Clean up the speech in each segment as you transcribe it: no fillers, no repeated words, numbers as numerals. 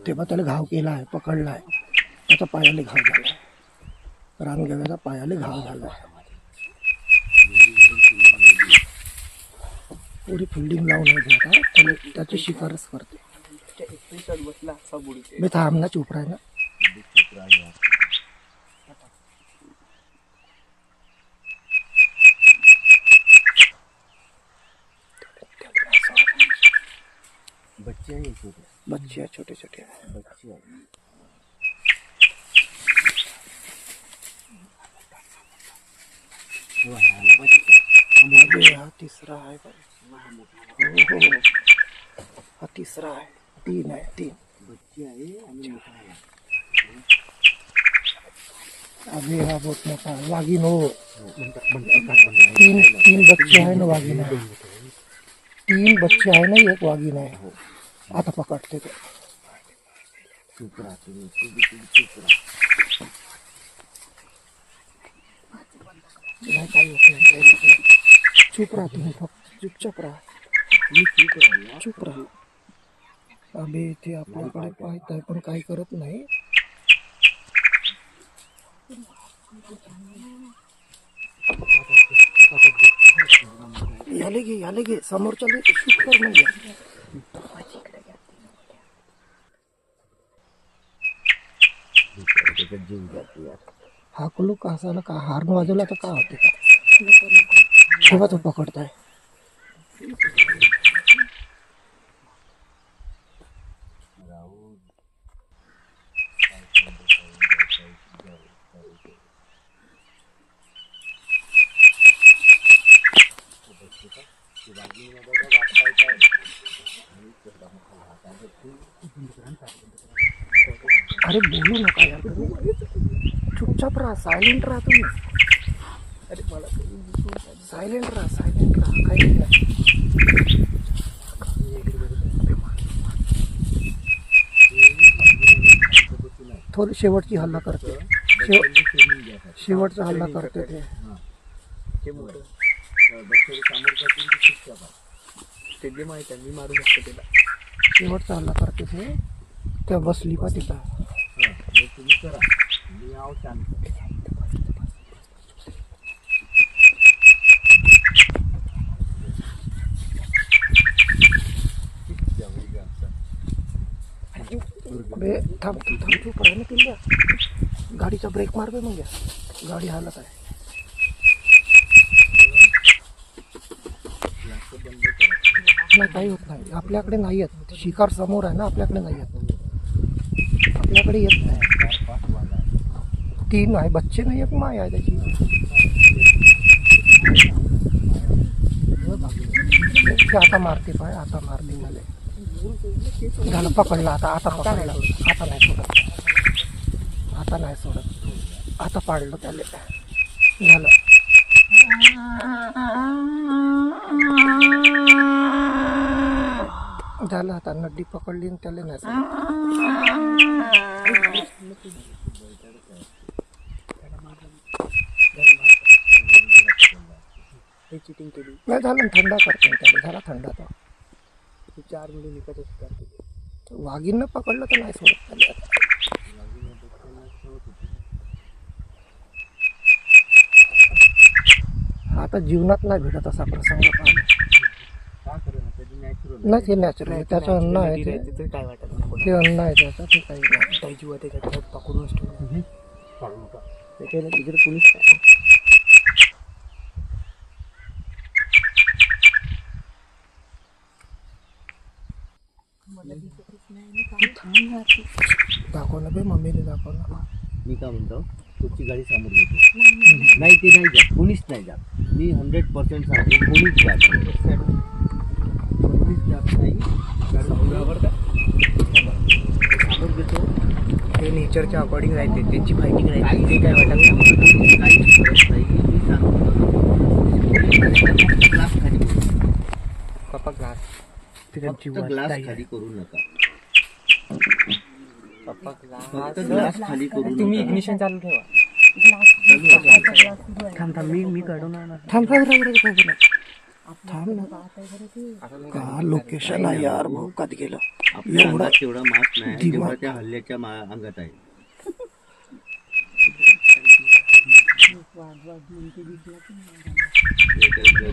तेव्हा त्याला घाव केला आहे, पकडला आहे, त्याचा पायाला घाव झाला आहे, रानगव्याचा पायाला घाव झाला आहे. पुरी फिल्डिंग लावून आहे आता, त्याला त्याची शिकारच करते. मी थांब ना, चुप राह ना. बच्चे हैं छोटे छोटे बच्चे हैं. हा तिसरा आहे. हो हा तिसरा आहे. तीन आहे, तीन बच्चे आहे आणि मोठा आहे. अबे हा बहुत मोठा आहे. वाघीण हो. तीन तीन बच्चे आहे ना वाघीण आहे. तीन बच्चे आहे ना, एक वाघीण आहे. आता पकडते ते. चुप राहते, नाही काही होत नाही. चुप राहा तुम्ही, फक्त चुपचाप राहा. चुप राहा. अबे इथे आपल्याकडे पाहत आहे पण काही करत नाही. याले घे समोरच्या शूट कर म्हणजे. हा कुलू का असा का हार्न वाजवला तर का होते का? तेव्हा तो पकडताय. अरे बोलू नका यार, चुपचाप राहा, सायलेंट राहा तुम्ही. अरे मला सायलेंट राहा काही नाही. थोडी शेवटची हल्ला करते, शेवटचा हल्ला करते ते. माहिती आहे, मी मारू शकतो त्याला. शेवटचा हल्ला करते ते. त्या बसली पा तिथं. तुम्ही करा, मी आव शांत. थांब चूप राह ना किल्ल्या. गाडीचा ब्रेक मार बे मग. गाडी हालत आहे. नाही काही होत नाही, आपल्याकडे नाही येत. शिकार समोर आहे ना, आपल्याकडे नाही येत. आपल्याकडे येत नाही. तीन आहे बच्चे, नाही एक माय आहे त्याची. आता मारते पाय, आता मारते मला. झालं पकडला आता. आता पकडला, आता नाही सोडत. आता नाही सोडत. आता पाडलं त्याला. झालं. झालं आता नड्डी पकडली आणि त्याला नाही सोडत. चिटिंग केली नाही. झालं थंडा करते त्याला. झाला थंडा. तर 4 मिनिट निघत करते. वाघीनं पकडलं तर नाही सोडत त्याला. आता जीवनात नाही भेटत असा प्रसंग पाहिला. नाही ते नॅचरल आहे, त्याचं अन्न आहे ते. काय वाटत नाही, ते अन्न आहे त्याचं, ते काही नाही. जीव त्याच्यात पकडूनच ठेवून त्याच्याला तिकडे पोलीस काय. दाखव ना बे, मम्मीने दाखव ना. मी काय म्हणतो, तुमची गाडी समोर घेतो. नाही ते नाही जात, कोणीच नाही जात. मी 100% सांगतो, कोणीच जात नाही. समोर घेतो. ते नेचरच्या अकॉर्डिंग राहते, त्यांची फायटिंग राहते. ते काय वाटत नाही, काहीच करत नाही. मी सांगतो ग्लास खाली पप्पा ग्लास ग्लास खाली करू नका. पप्पा ग्लास खाली करू नका. तुम्ही इग्निशन चालू ठेवा. थांब मी काढून. थांब थांब ना का लोकेशन आहे यार भोकात गेलं आपल्या एवढा अंगात तेवढा मास नाही दिमाग. जेवढा त्या हल्ल्याच्या अंगात आहे.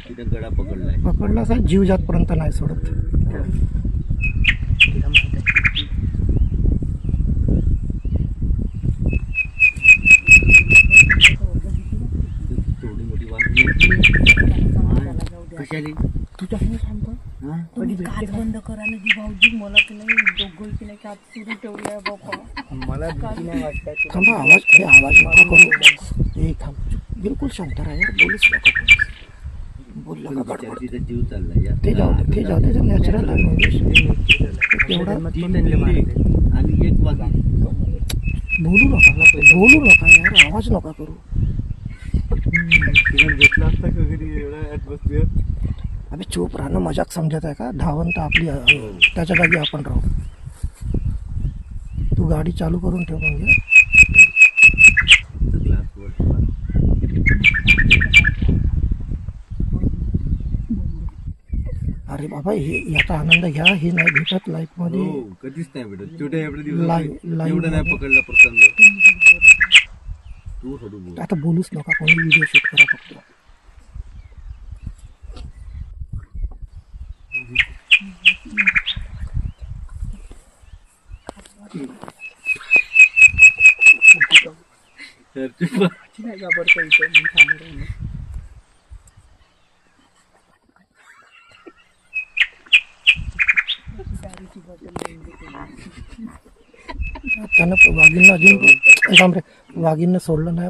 तिने गडा पकडलाय. पकडला साहेब जीव जातपर्यंत नाही सोडत. थोडी मोठी वाघ कशाली तुझ्या हानी शांत हा? तुम्ही काच बंद करा ना जी भाऊजी मला की नाही दोघं की नाही काच सुरू ठेवलाय बाप्पा मला भीती नाही वाटत. थांबा आवाज हे आवाज नका करू. ए थांब बिलकुल शांत राहा यार बोलूच नका बोलला का गडबड तिचा जीव चाललाय यार. ते जाऊ दे ते जाऊ दे नॅचरल आहे तेवढा तीन दिल्ली आणि एक वाघ. बोलू नका यार आवाज नका करू. घेतला असता का घरी एवढा ॲटमॉस्फिअर. अबे चूप राहणं मजाक समजत आहे का. धावंत आपली त्याच्या जागी आपण राहू. तू गाडी चालू करून ठेव म्हणजे ग्लासवर अरे बाबा हे याचा आनंद घ्या हे नाही भेटत लाईफ मध्ये. हो कधीच नाही भेटत. छोट्या एवढ्या दिवसात लाईव्ह एवढं नाही मध्ये. पकडला प्रसंग. तू हळू बोल. आता बोलूच नका कोणी व्हिडिओ शूट करा फक्त. तर ते नाही घाबरता इथं मी थांबून राहिलो. त्यानं वाघींना अजून वाघींना सोडलं नाही